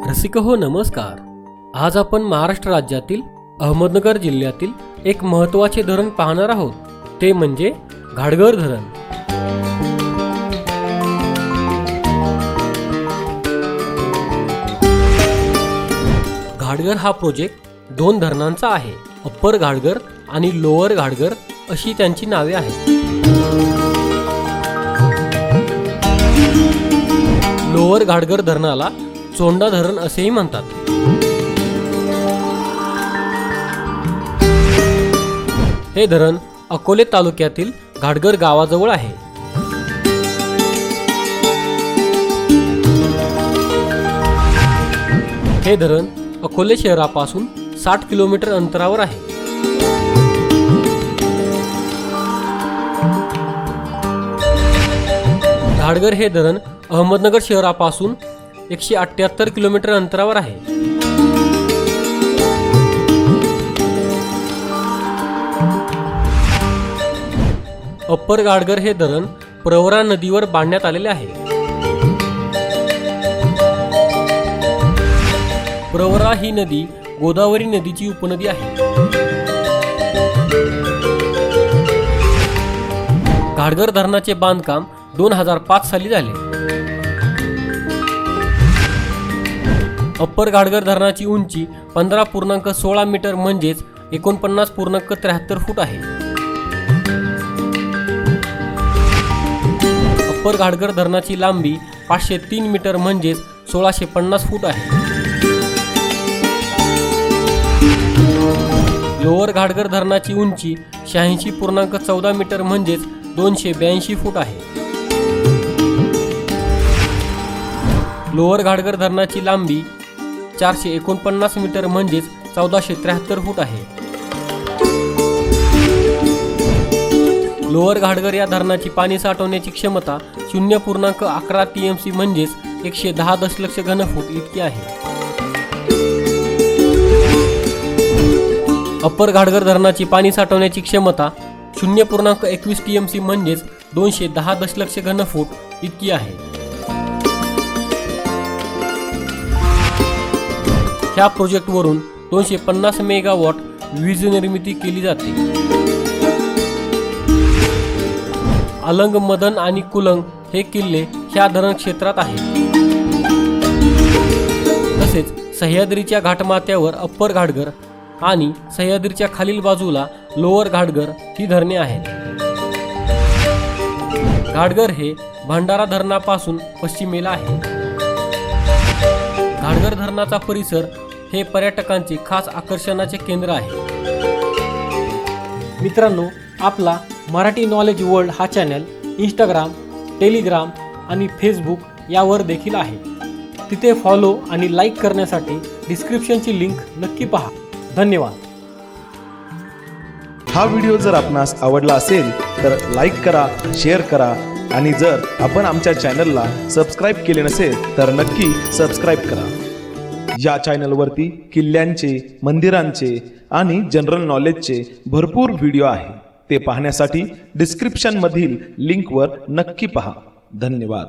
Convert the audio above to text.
रसिक हो नमस्कार। आज आपण महाराष्ट्र राज्यातील अहमदनगर जिल्ह्यातील एक महत्त्वाचे धरण पाहणार आहोत, ते म्हणजे घाटगर धरण। घाटगर हा प्रोजेक्ट दोन धरणांचा आहे, अप्पर घाटगर आणि लोअर घाटगर अशी त्यांची नावे आहेत। लोअर घाटगर धरणाला चोंडा धरण असेही म्हणतात। हे धरण अकोले तालुक्यातील घाटगर गावाजवळ आहे। हे धरण अकोले शहरापासून 60 किलोमीटर अंतरावर आहे। घाटगर हे धरण अहमदनगर शहरापासून 178 किलोमीटर अंतरावर आहे। अप्पर घाटगर हे धरण प्रवरा नदीवर बांधण्यात आलेले आहे। प्रवरा ही नदी गोदावरी नदीची उपनदी आहे। घाटगर धरणाचे बांधकाम 2005 साली झाले। अप्पर घाटगर धरणाची उंची 15.16 मीटर म्हणजेच 49.73 फूट आहे। अप्पर घाटगर धरणाची लांबी 503 मीटर म्हणजेच 1650 फूट आहे। लोअर घाटगर धरणाची उंची 86.14 मीटर म्हणजेच 282 फूट आहे। लोअर घाटगर धरणाची लांबी 449 मीटर म्हणजेच 1473 फूट आहे। लोअर घाटगर या धरणाची पाणी साठवण्याची क्षमता 0.11 TMC म्हणजेच 110 दशलक्ष घनफूट इतकी आहे। अप्पर घाटगर धरणाची पाणी साठवण्याची क्षमता 0.21 TMC म्हणजेच 210 दशलक्ष घनफूट इतकी आहे। ह्या प्रोजेक्टवरून 250 मेगावॉट वीज निर्मिती केली जाते। अलंग, मदन आणि कुलंग हे किल्ले ह्या धरण क्षेत्रात आहेत। तसेच सह्याद्रीच्या घाटमाथ्यावर अप्पर घाटगर आणि सह्याद्रीच्या खालील बाजूला लोअर घाटगर ही धरणे आहेत। घाटगर हे भंडारा धरणापासून पश्चिमेला आहे। घाटगर धरणाचा परिसर हे पर्यटकांचे खास आकर्षणाचे केंद्र आहे। मित्रांनो, आपला मराठी नॉलेज वर्ल्ड हा चॅनल इंस्टाग्राम, टेलिग्राम आणि फेसबुक यावर देखील आहे। तिथे फॉलो आणि लाईक करण्यासाठी डिस्क्रिप्शनची लिंक नक्की पहा। धन्यवाद। हा व्हिडिओ जर आपणास आवडला असेल तर लाईक करा, शेअर करा आणि जर आपण आमच्या चॅनलला सबस्क्राईब केले नसेल तर नक्की सबस्क्राईब करा। या चॅनलवरती किल्ल्यांचे, मंदिरांचे आणि जनरल नॉलेजचे भरपूर व्हिडिओ आहे। ते पाहण्यासाठी डिस्क्रिप्शनमधील लिंकवर नक्की पहा। धन्यवाद।